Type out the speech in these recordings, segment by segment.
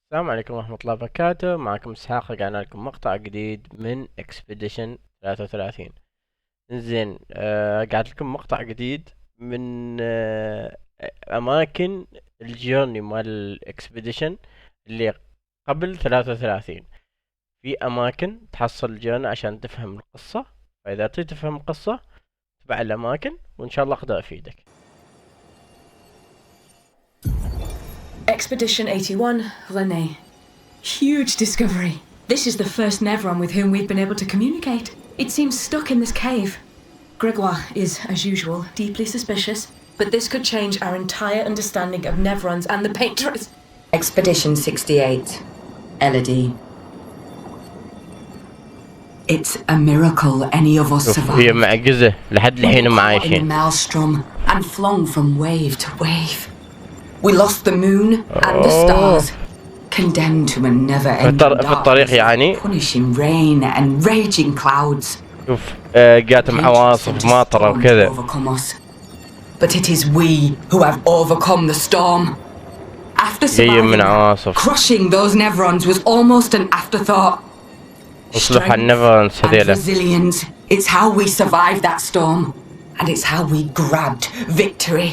السلام عليكم ورحمة الله وبركاته. معكم اسحاق، رجعنا لكم مقطع جديد من اكسبديشن 33. زين، قاعد لكم مقطع جديد من اماكن الجرني مال الاكسبديشن اللي قبل 33. في اماكن تحصل الجرني عشان تفهم القصة، فاذا تريد تفهم القصة تبع الاماكن وان شاء الله اقدر افيدك. Expedition 81, Renoir. Huge discovery. This is the first Nevron with whom we've been able to communicate. It seems stuck in this cave. Gregoire is, as usual, deeply suspicious, but this could change our entire understanding of Nevrons and the Painters. Expedition 68, Elodie. It's a miracle any of us survived. هي معجزة لحد الحين ما عايشين. In a maelstrom and flung from wave to wave. We lost the moon and the stars, condemned to a never-ending darkness, يعني punishing rain and raging clouds. شوف جاتهم عواصف ماطرة وكذا. But it is we who have overcome the storm. After surviving, crushing those Nevrons was almost an afterthought. Strength and resilience, it's how we survived that storm, and it's how we grabbed victory.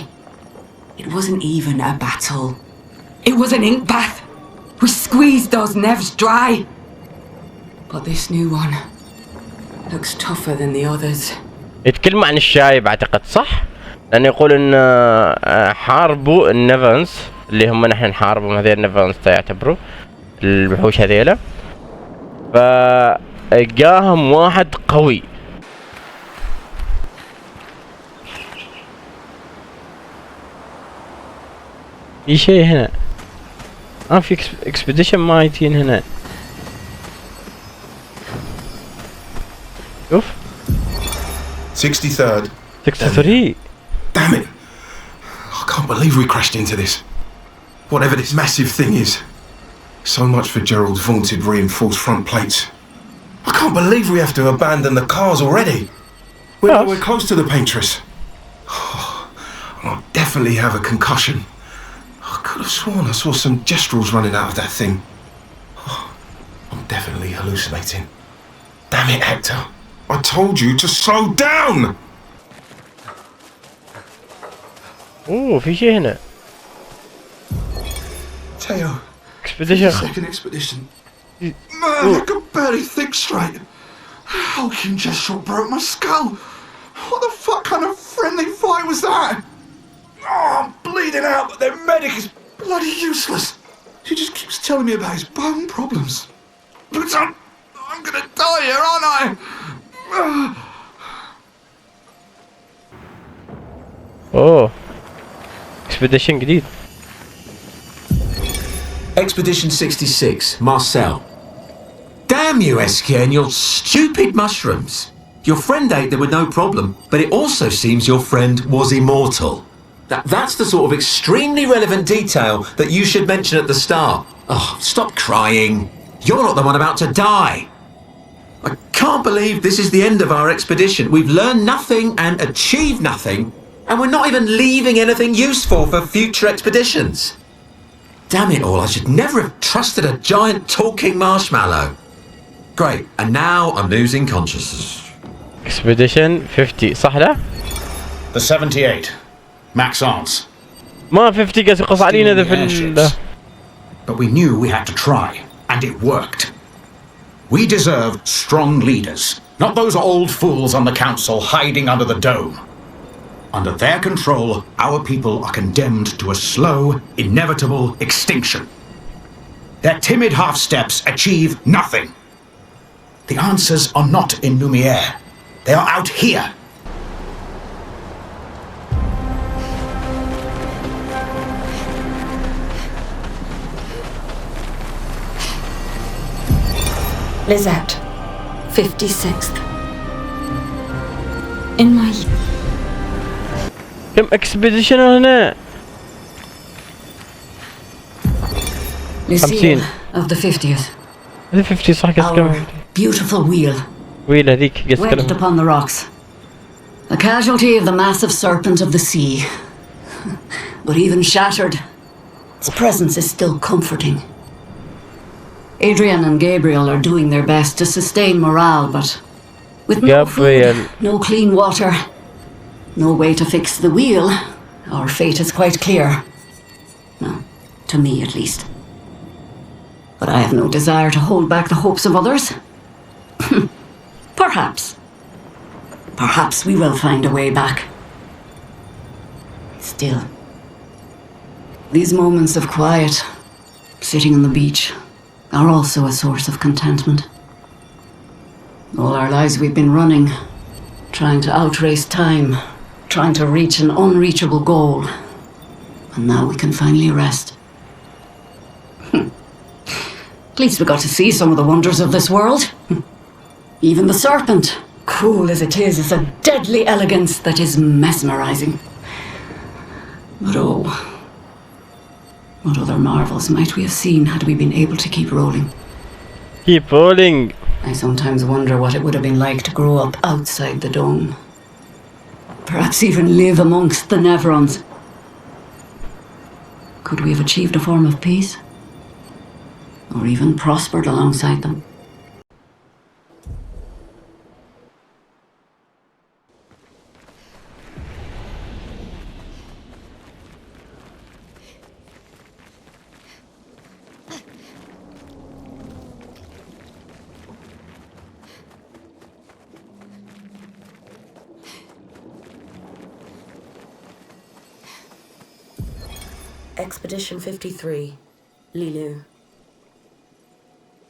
It wasn't even a battle. It was an ink bath. We squeezed those nevs dry. But this new one looks tougher than the others. يتكلم عن الشايب اعتقد، صح؟ لأنه يقول ان حاربوا النيفرنز اللي هم نحن نحاربهم، هذول النيفرنز يعتبروا الوحوش هذيلا، فجاهم واحد قوي. في شيء هنا، في اكسبديشن مايتين هنا. شوف 63rd. 63. Damn it! I can't believe we crashed into this. Whatever this massive thing is. So much for Gerald's vaunted reinforced front plates. I can't believe we have to abandon the cars already. We're close to the Paintress. I'll definitely have a concussion. I could have sworn I saw some gestrels running out of that thing. I'm definitely hallucinating. Damn it, Hector. I told you to slow down! في شيء هنا. Teo. Expedition. Second expedition. Man, I can barely think straight. Hulking gestrel broke my skull. What the fuck kind of friendly fight was that? Oh, I'm bleeding out, but their medic is bloody useless. He just keeps telling me about his bone problems. But I'm gonna die here, aren't I? Expedition جديد. Expedition 66, Marcel. Damn you, Eskia, and your stupid mushrooms. Your friend ate them with no problem, but it also seems your friend was immortal. That's the sort of extremely relevant detail that you should mention at the start. Oh, stop crying. You're not the one about to die. I can't believe this is the end of our expedition. We've learned nothing and achieved nothing, and we're not even leaving anything useful for future expeditions. Damn it all, I should never have trusted a giant talking marshmallow. Great, and now I'm losing consciousness. Expedition 50 صح لا؟ The 78. Max Arns. ما 50 قاعد يقص علينا هذا في But we knew we had to try, and it worked. We deserve strong leaders, not those old fools on the council hiding under the dome. Under their control, our people are condemned to a slow, inevitable extinction. Their timid half-steps achieve nothing. The answers are not in Lumiere. They are out here. Lizette, 56th. In my... كم اكسبيديشن هنا؟ Lucille of the 50th. هذه 50 صح كم؟ Beautiful wheel. ويل هذيك Wedged upon the rocks. A casualty of the massive serpent of the sea. But even shattered, its presence is still comforting. Adrian and Gabriel are doing their best to sustain morale, but with no food, no clean water, no way to fix the wheel, our fate is quite clear. Well, to me at least. But I have no desire to hold back the hopes of others. Perhaps. Perhaps we will find a way back. Still, these moments of quiet, sitting on the beach, are also a source of contentment. All our lives we've been running, trying to outrace time, trying to reach an unreachable goal. And now we can finally rest. At least we got to see some of the wonders of this world. Even the serpent, cool as it is a deadly elegance that is mesmerizing. But oh, what other marvels might we have seen had we been able to keep rolling? Keep rolling! I sometimes wonder what it would have been like to grow up outside the dome. Perhaps even live amongst the Nevrons. Could we have achieved a form of peace? Or even prospered alongside them? Expedition 53, Lilu.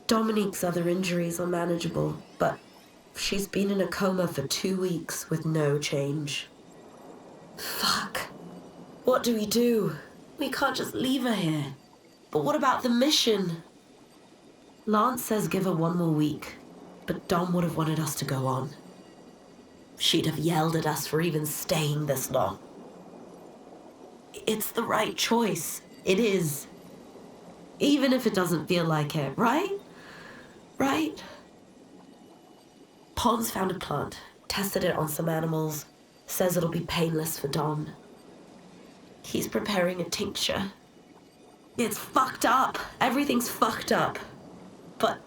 Dominique's other injuries are manageable, but she's been in a coma for 2 weeks with no change. Fuck. What do we do? We can't just leave her here. But what about the mission? Lance says give her 1 more week, but Dom would have wanted us to go on. She'd have yelled at us for even staying this long. It's the right choice. It is. Even if it doesn't feel like it, right? Right? Pons found a plant, tested it on some animals, says it'll be painless for Dom. He's preparing a tincture. It's fucked up. Everything's fucked up. But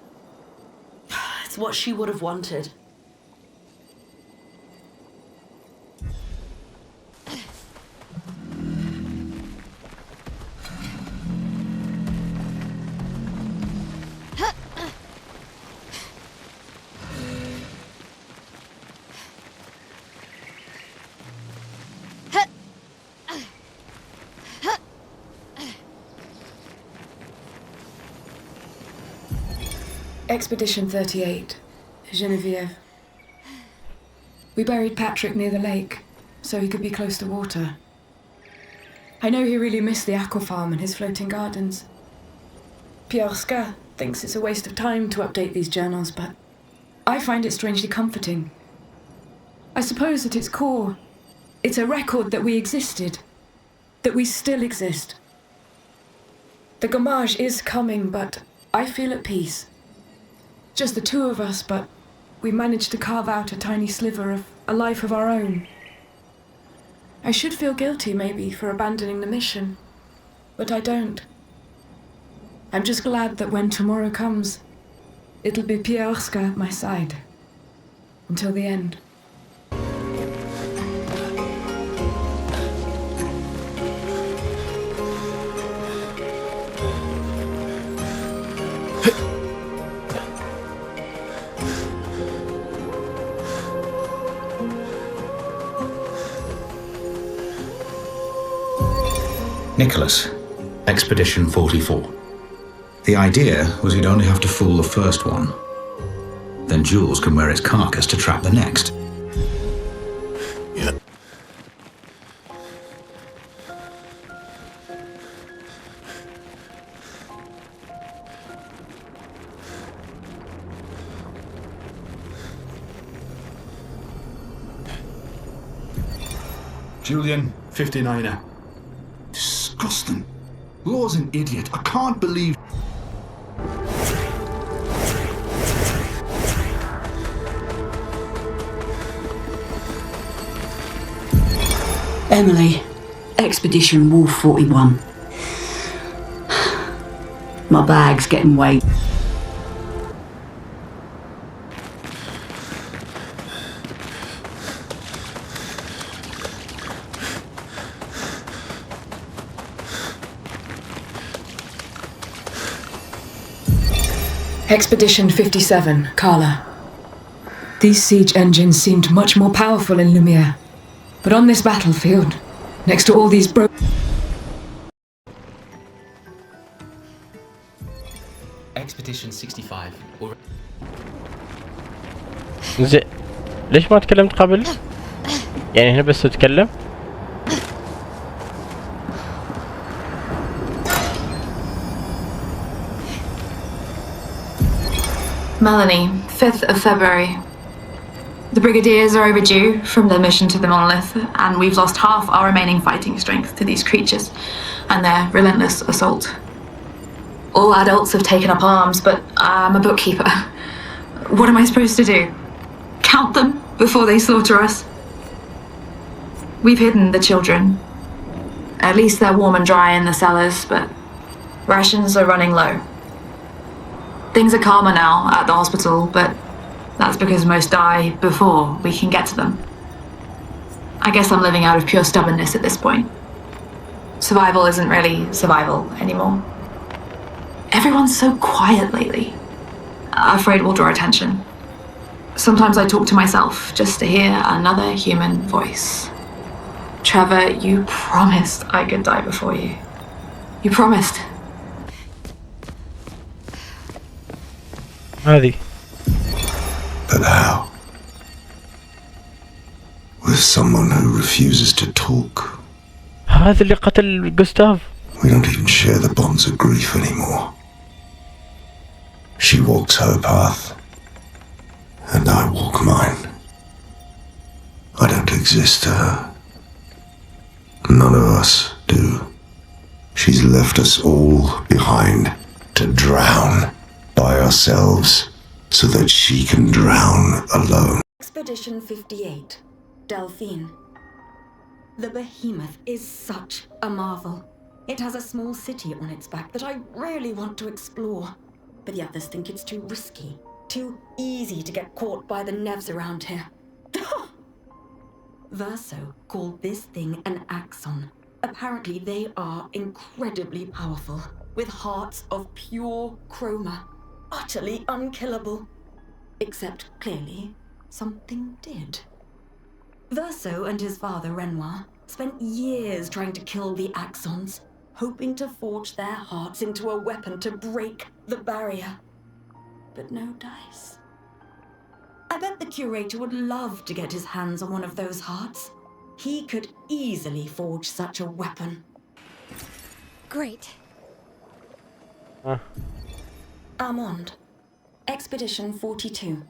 it's what she would have wanted. Expedition 38, Genevieve. We buried Patrick near the lake, so he could be close to water. I know he really missed the aqua farm and his floating gardens. Pierre thinks it's a waste of time to update these journals, but I find it strangely comforting. I suppose at its core, it's a record that we existed, that we still exist. The gommage is coming, but I feel at peace. Just the two of us, but we managed to carve out a tiny sliver of a life of our own. I should feel guilty, maybe, for abandoning the mission, but I don't. I'm just glad that when tomorrow comes, it'll be Pierre at my side. Until the end. Nicholas, Expedition 44. The idea was you'd only have to fool the first one. Then Jules can wear its carcass to trap the next. Julian, 59er. Disgusting. Law's an idiot. I can't believe... Emily, Expedition Wolf 41. My bag's getting weight. Expedition 57, Carla. These siege engines seemed much more powerful in Lumiere. But on this battlefield, next to all these Expedition 65. زين ليش ما تكلمت قبل؟ يعني هنا بس تتكلم؟ Melanie, 5th of February. The Brigadiers are overdue from their mission to the Monolith, and we've lost half our remaining fighting strength to these creatures and their relentless assault. All adults have taken up arms, but I'm a bookkeeper. What am I supposed to do? Count them before they slaughter us? We've hidden the children. At least they're warm and dry in the cellars, but rations are running low. Things are calmer now at the hospital, but that's because most die before we can get to them. I guess I'm living out of pure stubbornness at this point. Survival isn't really survival anymore. Everyone's so quiet lately. Afraid we'll draw attention. Sometimes I talk to myself just to hear another human voice. Trevor, you promised I could die before you. You promised. هذه. But how? With someone who refuses to talk. هذا اللي قتل جوستاف. We don't even share the bonds of grief anymore. She walks her path, and I walk mine. I don't exist to her. None of us do. She's left us all behind to drown by ourselves so that she can drown alone. Expedition 58, Delphine. The behemoth is such a marvel. It has a small city on its back that I really want to explore. But the others think it's too risky, too easy to get caught by the nevs around here. Verso called this thing an axon. Apparently they are incredibly powerful, with hearts of pure chroma, utterly unkillable. Except, clearly, something did. Verso and his father, Renoir, spent years trying to kill the axons, hoping to forge their hearts into a weapon to break the barrier. But no dice. I bet the curator would love to get his hands on one of those hearts. He could easily forge such a weapon. Great. Armand, Expedition 42.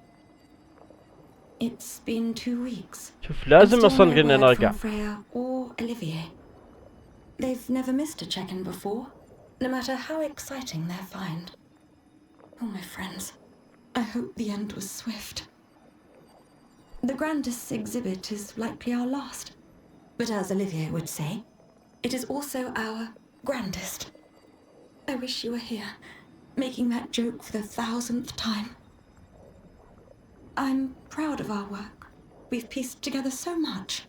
It's been 2 weeks. شوف لازم أصلا قلنا نرجع. Freya or Olivier. They've never missed a check-in before, no matter how exciting their find. Oh, my friends, I hope the end was swift. The grandest exhibit is likely our last, but as Olivier would say, it is also our grandest. I wish you were here, making that joke for the 1000th time. I'm proud of our work. We've pieced together so much.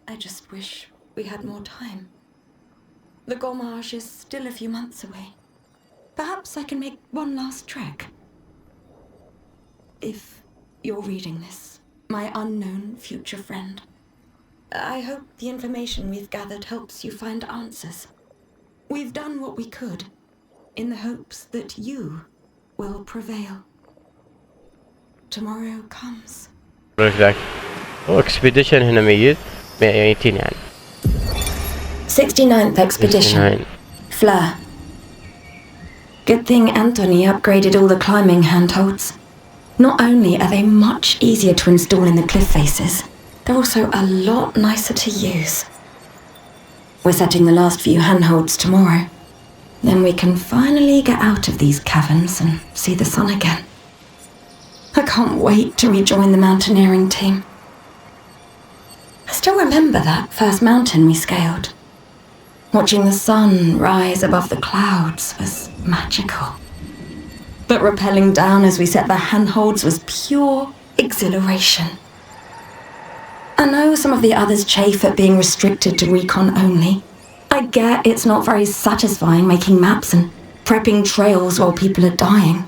I just wish we had more time. The Gommage is still a few months away. Perhaps I can make one last trek. If you're reading this, my unknown future friend, I hope the information we've gathered helps you find answers. We've done what we could, in the hopes that you will prevail. Tomorrow comes. ذاك هو اكسبيديشن هنا ميتين يعني. 69th Expedition. Fleur. Good thing Anthony upgraded all the climbing handholds. Not only are they much easier to install in the cliff faces, they're also a lot nicer to use. We're setting the last few handholds tomorrow. Then we can finally get out of these caverns and see the sun again. I can't wait to rejoin the mountaineering team. I still remember that first mountain we scaled. Watching the sun rise above the clouds was magical. But rappelling down as we set the handholds was pure exhilaration. I know some of the others chafe at being restricted to recon only. I get it's not very satisfying making maps and prepping trails while people are dying.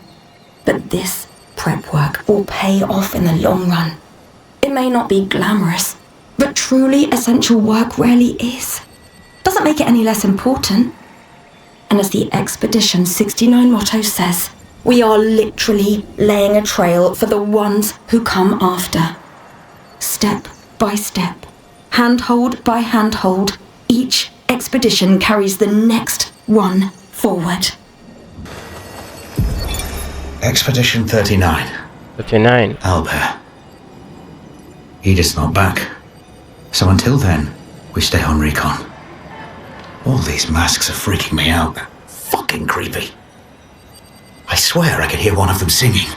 But this prep work will pay off in the long run. It may not be glamorous, but truly essential work rarely is. Doesn't make it any less important. And as the Expedition 69 motto says, we are literally laying a trail for the ones who come after. Step by step, handhold by handhold, each expedition carries the next one forward. Expedition 39. 39. Albert. Edith's not back. So until then, we stay on recon. All these masks are freaking me out. Fucking creepy. I swear I could hear one of them singing.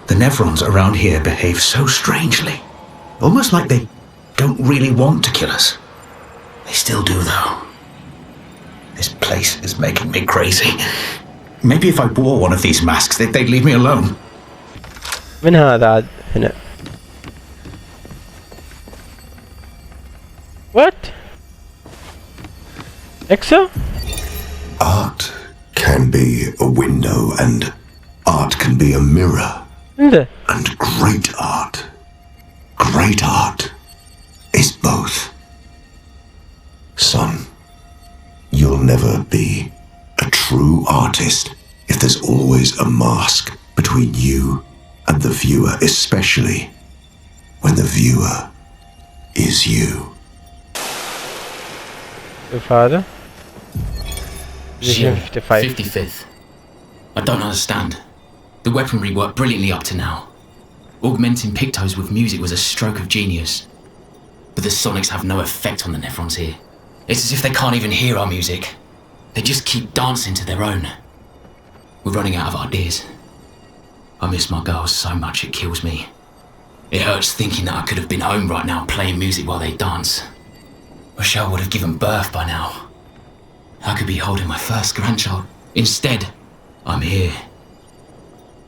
The Nevrons around here behave so strangely. Almost like they don't really want to kill us. They still do, though. This place is making me crazy. Maybe if I wore one of these masks, they'd leave me alone. من هذا عاد هنا؟ What? Exa? Art can be a window and art can be a mirror. And great art is both. Son, you'll never be a true artist if there's always a mask between you and the viewer, especially when the viewer is you. Your father? Sure, 55. 55th. I don't understand. The weaponry worked brilliantly up to now. Augmenting Pictos with music was a stroke of genius. But the sonics have no effect on the Nevrons here. It's as if they can't even hear our music. They just keep dancing to their own. We're running out of ideas. I miss my girls so much it kills me. It hurts thinking that I could have been home right now playing music while they dance. Wish I would have given birth by now. I could be holding my first grandchild. Instead, I'm here.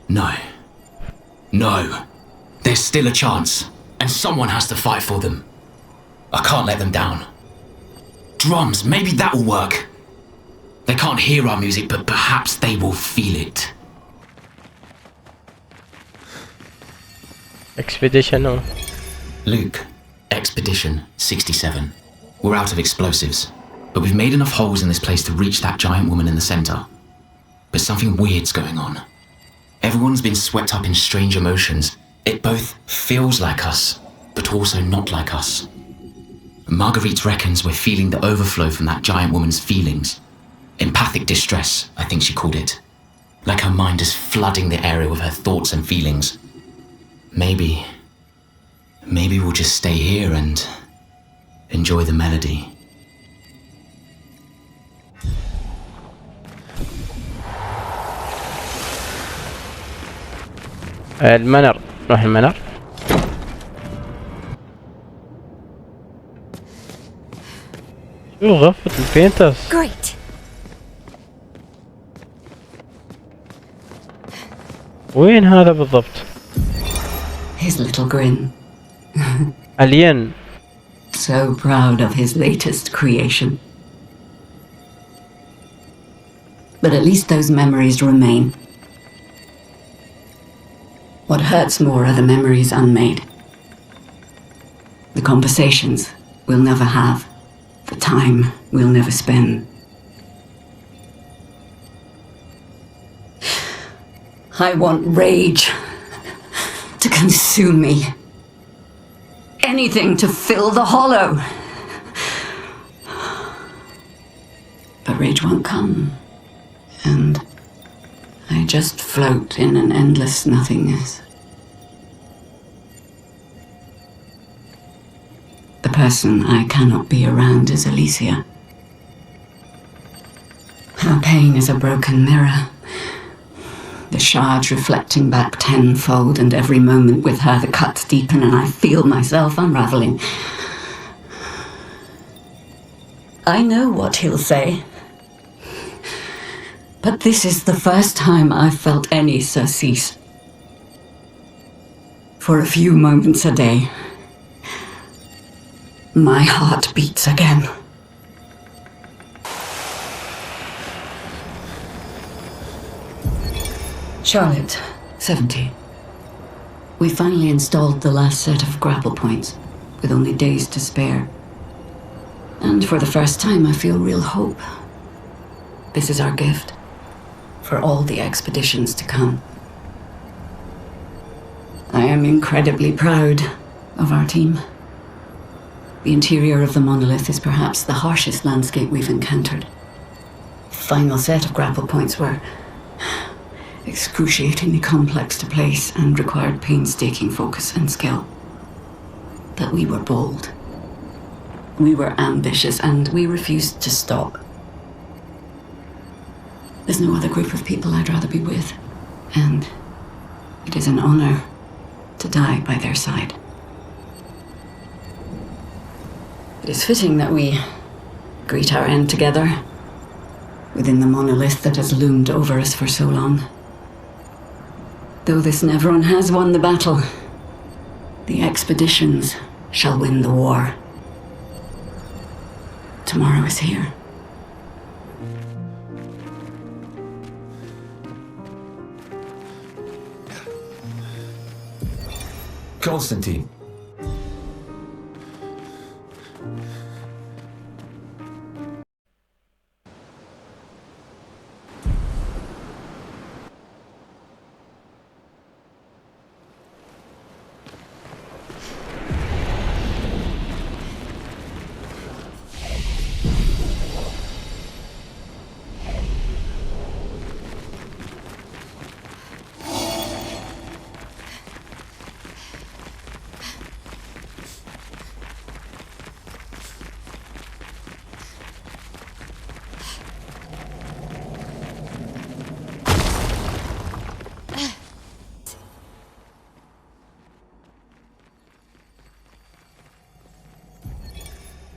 No. There's still a chance, and someone has to fight for them. I can't let them down. Drums, maybe that will work. They can't hear our music, but perhaps they will feel it. Expedition or? Luke, Expedition 67. We're out of explosives, but we've made enough holes in this place to reach that giant woman in the center. But something weird's going on. Everyone's been swept up in strange emotions. It both feels like us, but also not like us. Marguerite reckons we're feeling the overflow from that giant woman's feelings. Empathic distress, I think she called it. Like her mind is flooding the area with her thoughts and feelings. Maybe we'll just stay here and enjoy the melody. المنر، نروح المنر. شو غرفة البينترز؟ Great. وين هذا بالضبط؟ His little grin. Aline. So proud of his latest creation. But at least those memories remain. What hurts more are the memories unmade. The conversations we'll never have. The time we'll never spend. I want rage to consume me. Anything to fill the hollow. But rage won't come. And I just float in an endless nothingness. The person I cannot be around is Alicia. Her pain is a broken mirror. The shards reflecting back tenfold, and every moment with her the cuts deepen and I feel myself unraveling. I know what he'll say. But this is the first time I've felt any surcease. For a few moments a day, my heart beats again. Charlotte, 70. We finally installed the last set of grapple points, with only days to spare. And for the first time, I feel real hope. This is our gift, for all the expeditions to come. I am incredibly proud of our team. The interior of the monolith is perhaps the harshest landscape we've encountered. The final set of grapple points were excruciatingly complex to place and required painstaking focus and skill. But we were bold. We were ambitious, and we refused to stop. There's no other group of people I'd rather be with, and it is an honor to die by their side. It is fitting that we greet our end together within the monolith that has loomed over us for so long. Though this Nevron has won the battle, the expeditions shall win the war. Tomorrow is here. Constantine.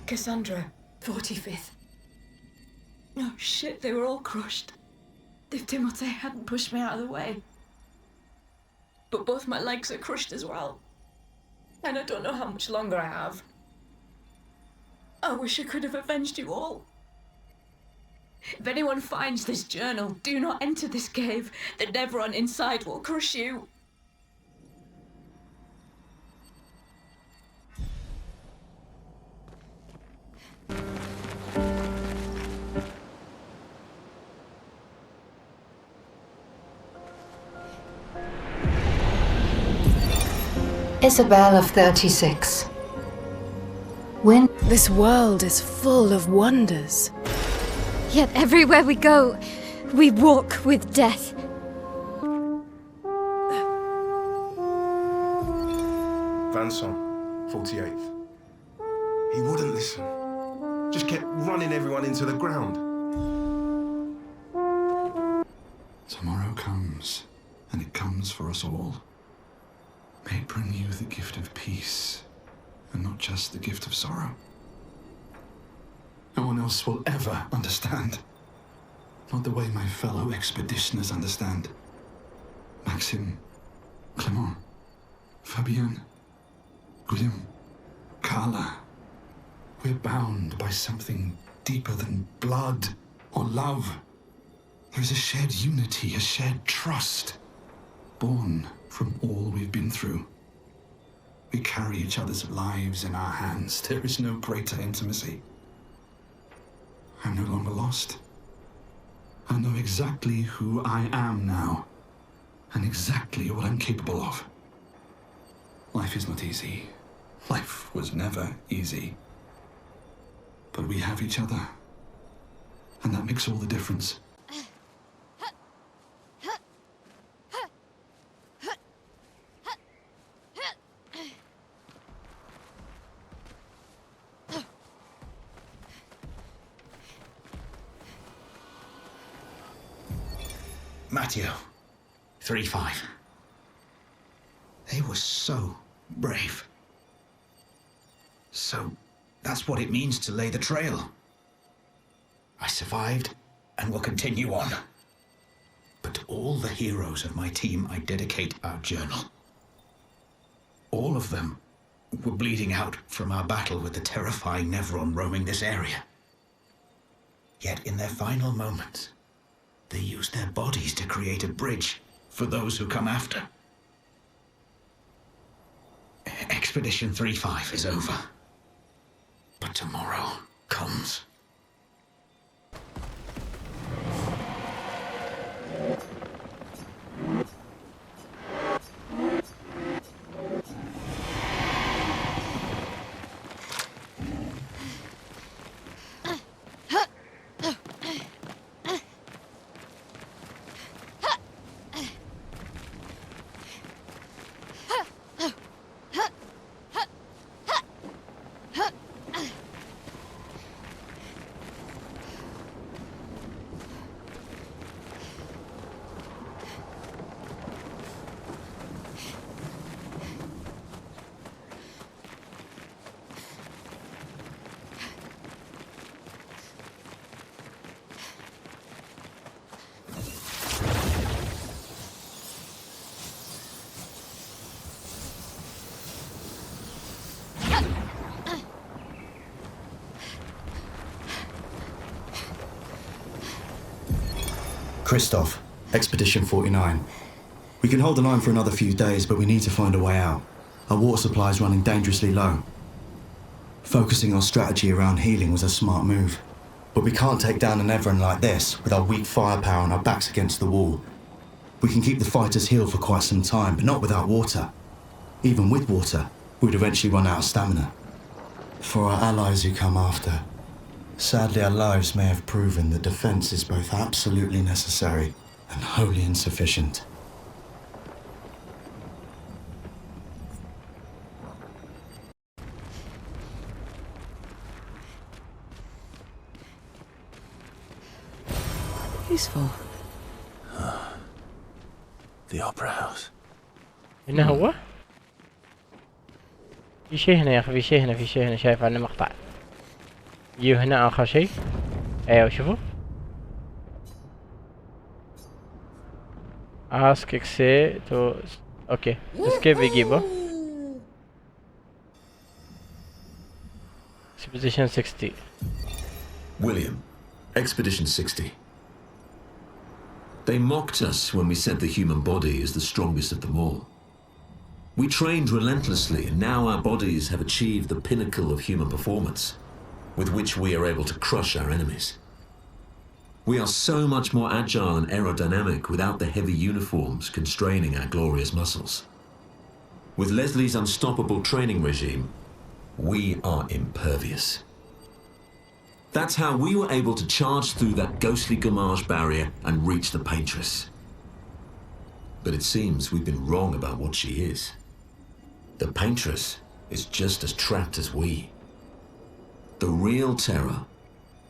Cassandra, 45th. Oh shit, they were all crushed. If Timothy hadn't pushed me out of the way. But both my legs are crushed as well. And I don't know how much longer I have. I wish I could have avenged you all. If anyone finds this journal, do not enter this cave. The Nevron inside will crush you. Isabel of 36. When this world is full of wonders, yet everywhere we go, we walk with death. Verso, 48th. He wouldn't listen. Just kept running everyone into the ground. Tomorrow comes, and it comes for us all. May it bring you the gift of peace, and not just the gift of sorrow. No one else will ever understand. Not the way my fellow expeditioners understand. Maxime, Clement, Fabienne, Guillaume, Carla. We're bound by something deeper than blood or love. There is a shared unity, a shared trust, born from all we've been through. We carry each other's lives in our hands. There is no greater intimacy. I'm no longer lost. I know exactly who I am now, and exactly what I'm capable of. Life is not easy. Life was never easy. But we have each other, and that makes all the difference. Matteo, 3-5. They were so brave. So that's what it means to lay the trail. I survived and will continue on. But to all the heroes of my team, I dedicate our journal. All of them were bleeding out from our battle with the terrifying Nevron roaming this area. Yet in their final moments, they used their bodies to create a bridge for those who come after. Expedition 3-5 is over. But tomorrow comes. Christoph, Expedition 49. We can hold the line for another few days, but we need to find a way out. Our water supply is running dangerously low. Focusing our strategy around healing was a smart move. But we can't take down an Everon like this, with our weak firepower and our backs against the wall. We can keep the fighters healed for quite some time, but not without water. Even with water, we'd eventually run out of stamina. For our allies who come after, sadly our lives may have proven that defense is both absolutely necessary and wholly insufficient. Useful. The Opera House. هنا هو؟ في شيء هنا يا أخي، في شيء هنا شايف عنه مقطع. يجي هنا آخر شيء. أيوة شوفوا. ask Xe to اوكي escape يجيبه. Expedition 60. William, Expedition 60. They mocked us when we said the human body is the strongest of them all. We trained relentlessly, and now our bodies have achieved the pinnacle of human performance, with which we are able to crush our enemies. We are so much more agile and aerodynamic without the heavy uniforms constraining our glorious muscles. With Leslie's unstoppable training regime, we are impervious. That's how we were able to charge through that ghostly Gamage barrier and reach the Paintress. But it seems we've been wrong about what she is. The Paintress is just as trapped as we. The real terror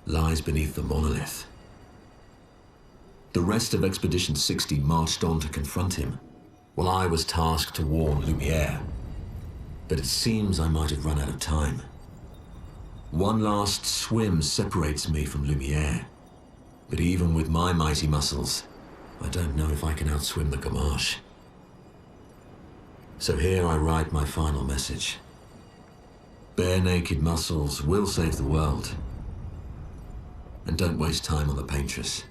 lies beneath the monolith. The rest of Expedition 60 marched on to confront him, while I was tasked to warn Lumiere. But it seems I might have run out of time. One last swim separates me from Lumiere, but even with my mighty muscles, I don't know if I can outswim the Gamage. So here I write my final message. Bare naked muscles will save the world. And don't waste time on the Paintress.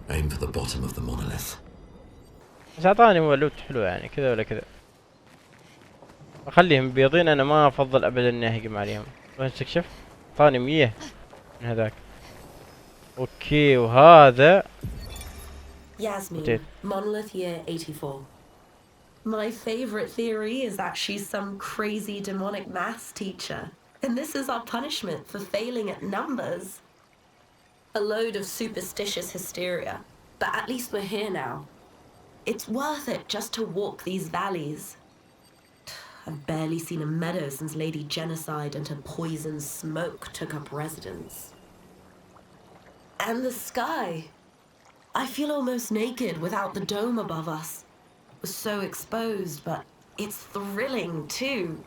Aim for the bottom of the monolith. بس أعطاني مولود حلو يعني كذا ولا كذا. أخليهم بيضين، أنا ما أفضل أبدا إني أهجم عليهم. وين استكشف؟ أعطاني 100 من هذاك. أوكي وهذا. Yasmin, Monolith Year 84. My favorite theory is that she's some crazy demonic maths teacher, and this is our punishment for failing at numbers. A load of superstitious hysteria, but at least we're here now. It's worth it just to walk these valleys. I've barely seen a meadow since Lady Genocide and her poison smoke took up residence. And the sky. I feel almost naked without the dome above us. It was so exposed, but it's thrilling too.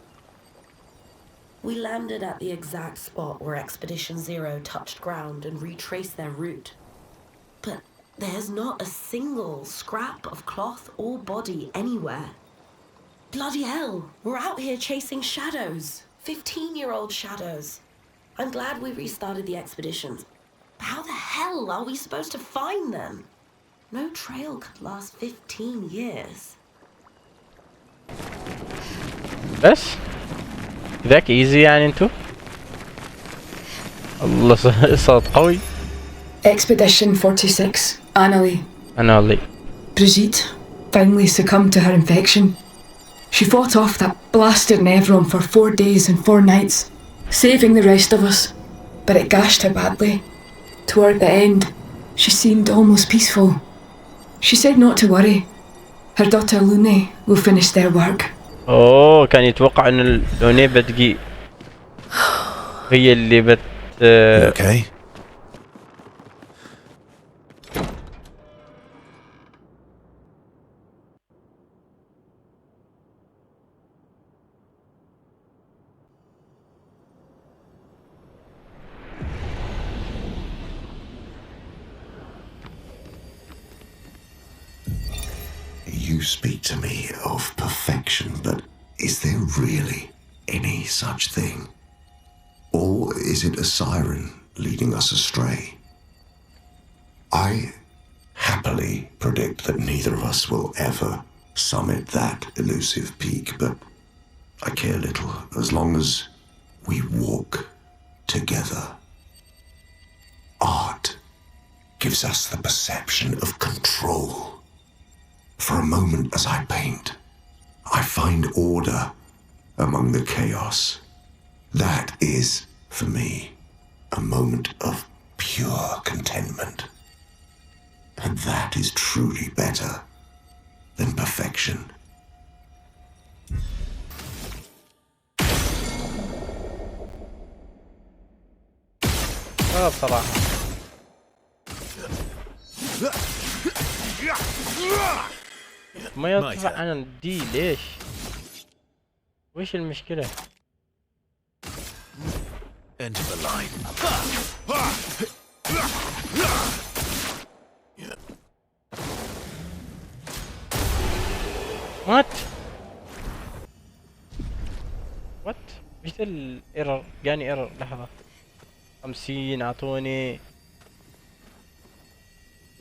We landed at the exact spot where Expedition 0 touched ground and retraced their route. But there's not a single scrap of cloth or body anywhere. Bloody hell, we're out here chasing shadows. 15-year-old shadows. I'm glad we restarted the expeditions. But how the hell are we supposed to find them? No trail could last 15 years. بس ذاك ايزي يعني انتو الله صوت قوي. Expedition 46, Aline. Brigitte finally succumbed to her infection. She fought off that blasted Nevron for 4 days and 4 nights, saving the rest of us, but it gashed her badly. Toward the end, she seemed almost peaceful. She said not to worry. Her daughter Lune will finish their work. اوه كان يتوقع ان لوني بتجي هي اللي بت Okay. You speak to me of perfection, but is there really any such thing? Or is it a siren leading us astray? I happily predict that neither of us will ever summit that elusive peak, but I care little as long as we walk together. Art gives us the perception of control. For a moment as I paint, I find order among the chaos. That is, for me, a moment of pure contentment. And that is truly better than perfection. بصراحة ما يرتفع عن الدي ليش؟ وش المشكلة؟ Enter the line. وات وش الايرور؟ جاني ايرور لحظة. 50 اعطوني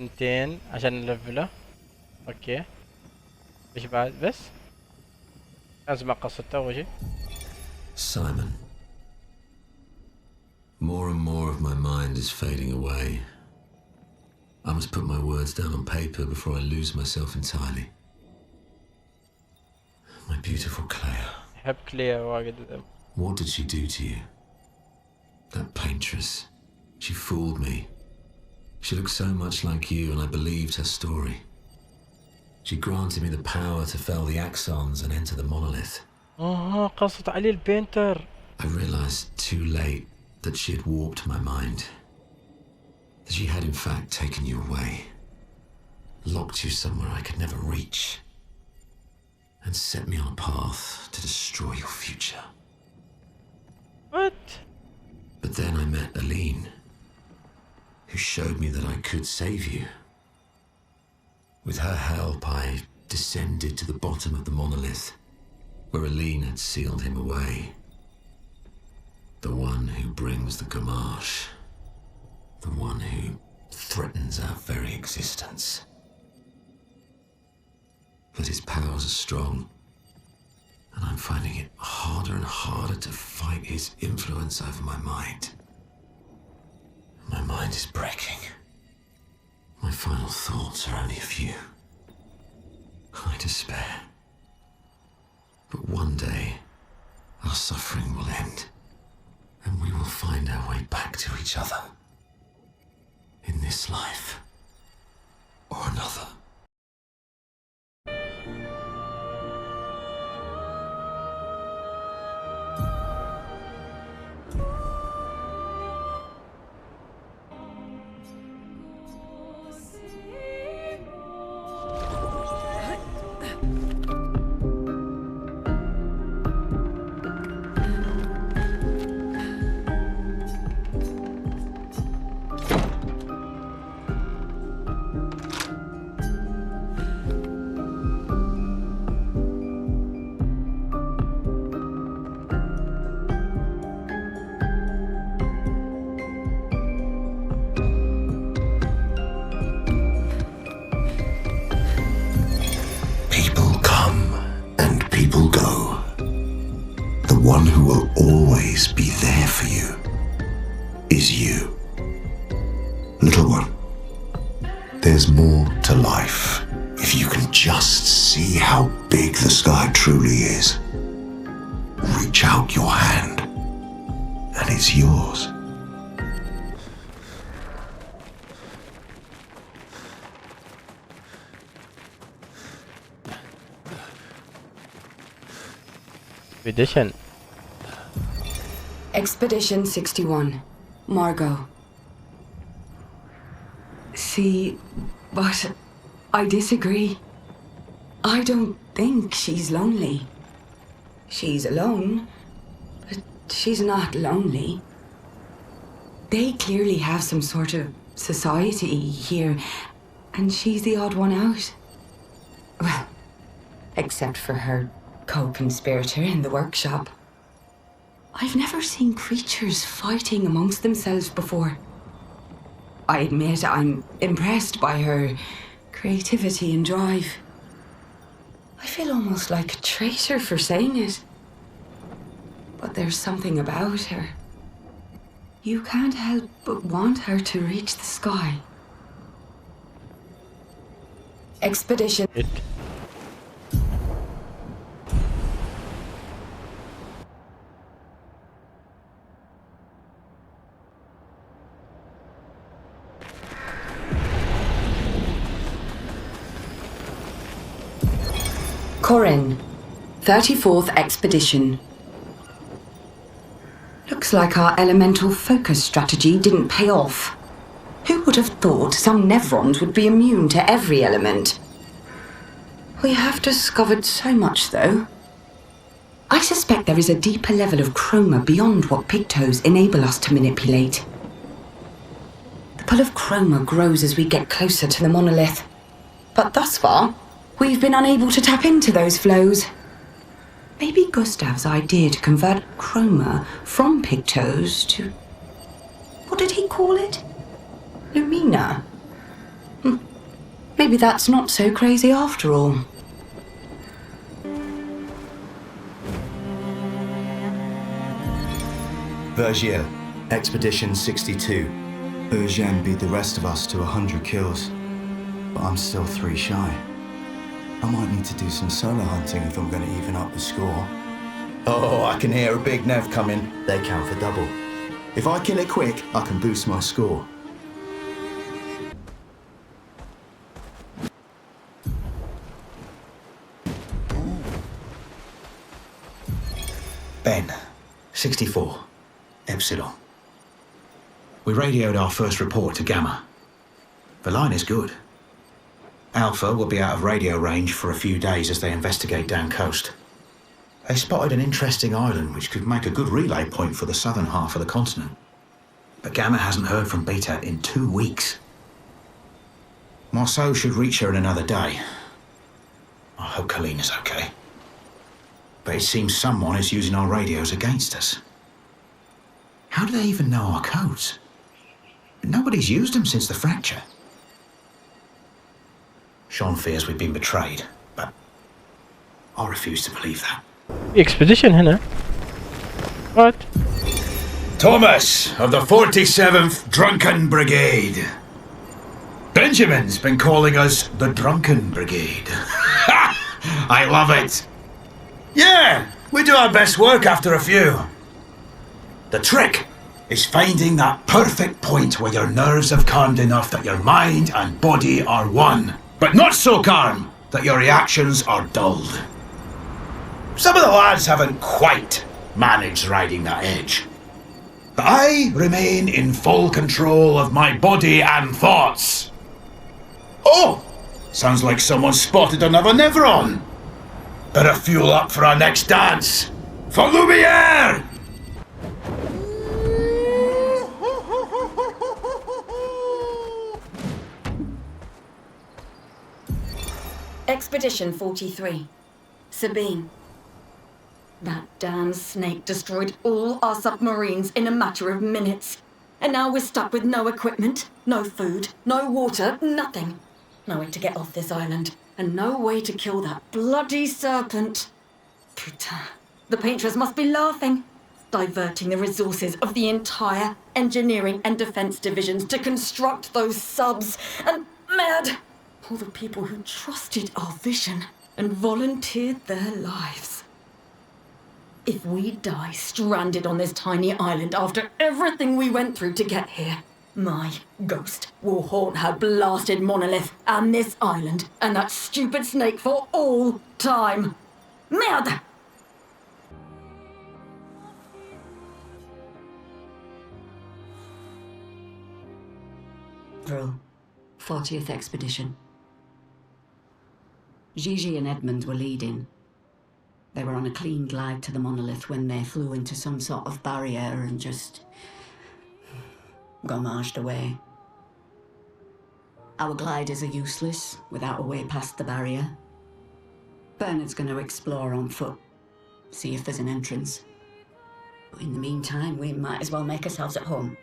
200 عشان نلفله. اوكي ايش بعد؟ بس اسمع قصته اول شيء. Simon. More and more of my mind is fading away. I must put my words down on paper before I lose myself entirely. My beautiful Clair. أحب كلير واجد. What did she do to you? That paintress. She fooled me. She looked so much like you and I believed her story. She granted me the power to fell the axons and enter the monolith. قصة علي البينتر. I realized too late that she had warped my mind. That she had in fact taken you away. Locked you somewhere I could never reach. And set me on a path to destroy your future. What? But then I met Aline, who showed me that I could save you. With her help, I descended to the bottom of the monolith, where Aline had sealed him away. The one who brings the gamache. The one who threatens our very existence. But his powers are strong, and I'm finding it harder and harder to fight his influence over my mind. My mind is breaking. My final thoughts are only a few. I despair. But one day, our suffering will end, and we will find our way back to each other. In this life, or another. one who will always be there for you is you. Little one, there's more to life if you can just see how big the sky truly is. Reach out your hand, and it's yours. Expedition. Expedition 61. Margot. See, but I disagree. I don't think she's lonely. She's alone, but she's not lonely. They clearly have some sort of society here, and she's the odd one out. Well, except for her co-conspirator in the workshop. I've never seen creatures fighting amongst themselves before. I admit I'm impressed by her creativity and drive. I feel almost like a traitor for saying it. But there's something about her. You can't help but want her to reach the sky. Expedition. Corin, 34th Expedition. Looks like our elemental focus strategy didn't pay off. Who would have thought some Nevrons would be immune to every element? We have discovered so much, though. I suspect there is a deeper level of chroma beyond what pictos enable us to manipulate. The pull of chroma grows as we get closer to the monolith. But thus far, we've been unable to tap into those flows. Maybe Gustav's idea to convert chroma from pictos to... what did he call it? Lumina? Maybe that's not so crazy after all. Verso, Expedition 62. Eugène beat the rest of us to 100 kills, but I'm still 3 shy. I might need to do some solo hunting if I'm going to even up the score. Oh, I can hear a big Nev coming. They count for double. If I kill it quick, I can boost my score. Ben, 64, Epsilon. We radioed our first report to Gamma. The line is good. Alpha will be out of radio range for a few days as they investigate down coast. They spotted an interesting island which could make a good relay point for the southern half of the continent. But Gamma hasn't heard from Beta in 2 weeks. Marceau should reach her in another day. I hope Colleen is okay. But it seems someone is using our radios against us. How do they even know our codes? Nobody's used them since the fracture. Sean fears we've been betrayed, but I refuse to believe that. Expedition هنا. What? Thomas of the 47th Drunken Brigade. Benjamin's been calling us the Drunken Brigade. I love it. Yeah, we do our best work after a few. The trick is finding that perfect point where your nerves have calmed enough that your mind and body are one, but not so calm that your reactions are dulled. Some of the lads haven't quite managed riding that edge. But I remain in full control of my body and thoughts. Oh, sounds like someone spotted another Nevron. Better fuel up for our next dance. For Lumiere! Expedition 43. Sabine. That damn snake destroyed all our submarines in a matter of minutes. And now we're stuck with no equipment, no food, no water, nothing. No way to get off this island, and no way to kill that bloody serpent. Putain. The painters must be laughing. Diverting the resources of the entire engineering and defense divisions to construct those subs. And mad! All the people who trusted our vision and volunteered their lives. If we die stranded on this tiny island after everything we went through to get here, my ghost will haunt her blasted monolith and this island and that stupid snake for all time. Merde! Verso, 40th Expedition. Gigi and Edmund were leading. They were on a clean glide to the monolith when they flew into some sort of barrier and just gommaged away. Our gliders are useless without a way past the barrier. Bernard's going to explore on foot, see if there's an entrance. But in the meantime, we might as well make ourselves at home.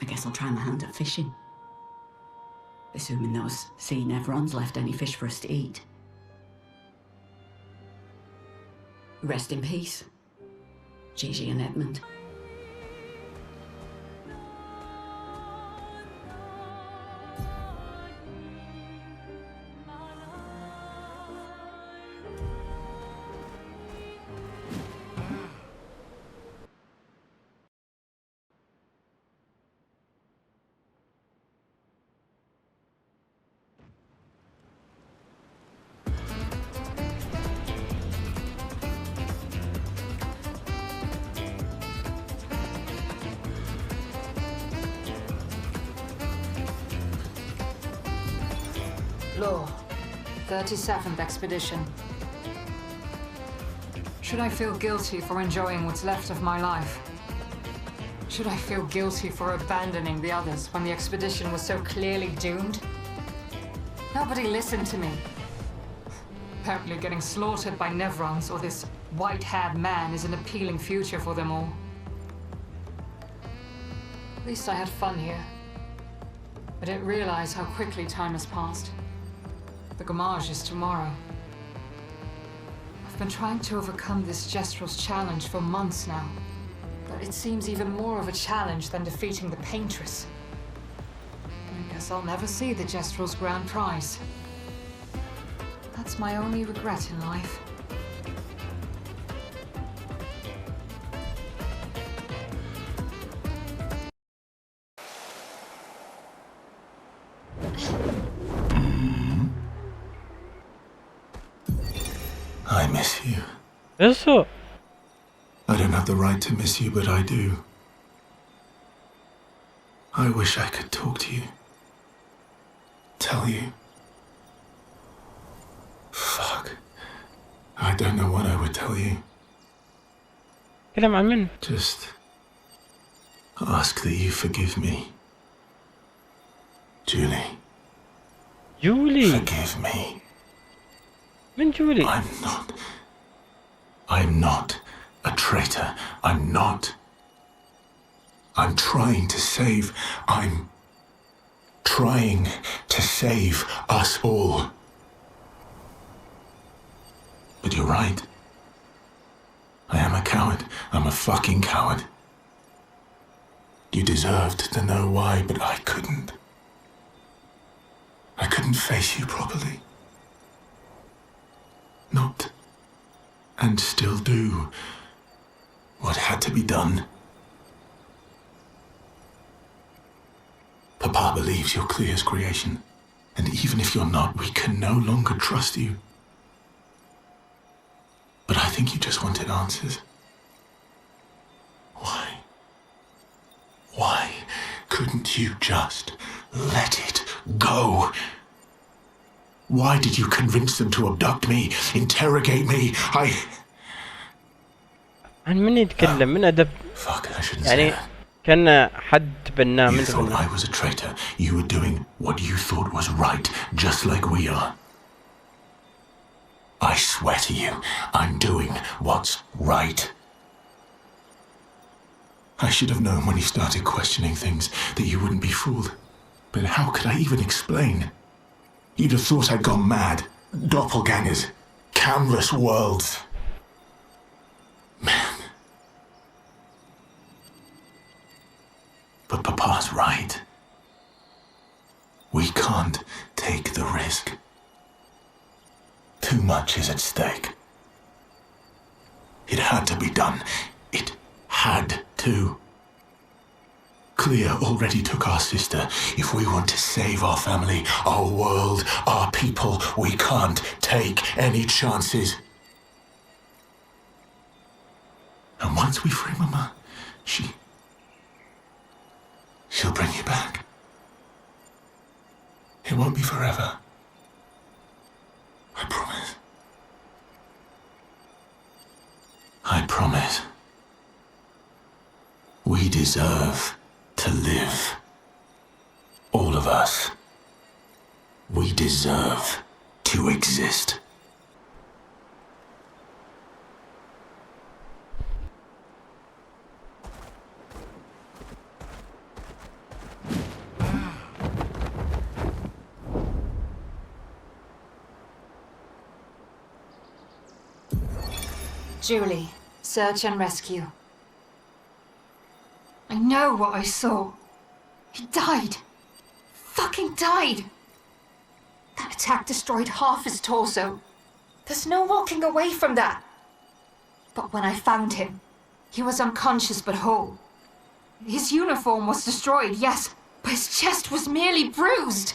I guess I'll try my hand at fishing. Assuming those sea Nevrons left any fish for us to eat. Rest in peace, Gigi and Edmund. Law, 37th Expedition. Should I feel guilty for enjoying what's left of my life? Should I feel guilty for abandoning the others when the expedition was so clearly doomed? Nobody listened to me. Apparently getting slaughtered by Nevrons or this white-haired man is an appealing future for them all. At least I had fun here. I didn't realize how quickly time has passed. The gommage is tomorrow. I've been trying to overcome this Jestrel's challenge for months now, but it seems even more of a challenge than defeating the Paintress. I guess I'll never see the Jestrel's grand prize. That's my only regret in life. I miss you. Verso. I don't have the right to miss you, but I do. I wish I could talk to you. Tell you. Fuck. I don't know what I would tell you. كلام عن من؟ Just ask that you forgive me. Julie. Julie. Forgive me. من جولي؟ I'm not a traitor. I'm not. I'm trying to save. I'm trying to save us all. But you're right. I am a coward. I'm a fucking coward. You deserved to know why, but I couldn't. I couldn't face you properly. Not, and still do, what had to be done. Papa believes you're Clair's creation, and even if you're not, we can no longer trust you. But I think you just wanted answers. Why? Why couldn't you just let it go? Why did you convince them to abduct me, interrogate me? عن من يتكلم؟ من أدب؟ Fuck, I shouldn't يعني say that. كان حد بناه من You thought I was a traitor. You were doing what you thought was right, just like we are. I swear to you, I'm doing what's right. I should have known when you started questioning things that you wouldn't be fooled. But how could I even explain? You'd have thought I'd gone mad. Doppelgangers. Canvas worlds. can't take the risk. Too much is at stake. It had to be done. It had to. Clair already took our sister. If we want to save our family, our world, our people, we can't take any chances. And once we free Mama, she'll bring you back. It won't be forever. I promise. I promise. We deserve to live. All of us. We deserve to exist. Julie, search and rescue. I know what I saw. He died. Fucking died. That attack destroyed half his torso. There's no walking away from that. But when I found him, he was unconscious but whole. His uniform was destroyed, yes, but his chest was merely bruised.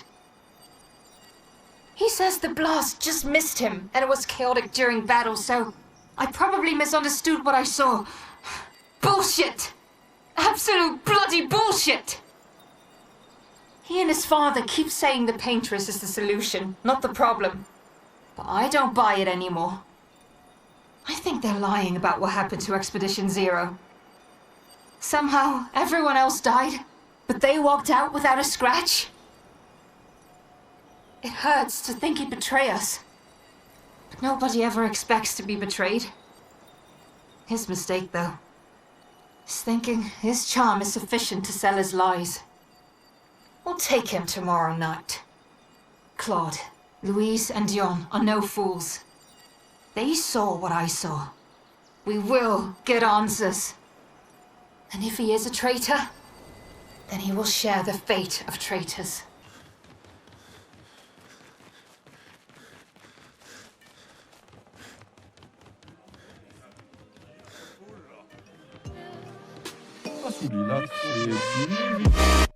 He says the blast just missed him and it was chaotic during battle, so I probably misunderstood what I saw. Bullshit! Absolute bloody bullshit! He and his father keep saying the paintress is the solution, not the problem. But I don't buy it anymore. I think they're lying about what happened to Expedition Zero. Somehow, everyone else died, but they walked out without a scratch. It hurts to think he'd betray us. But nobody ever expects to be betrayed. His mistake, though. He's thinking his charm is sufficient to sell his lies. We'll take him tomorrow night. Claude, Louise, and Dion are no fools. They saw what I saw. We will get answers. And if he is a traitor, then he will share the fate of traitors. Celui-là, c'est...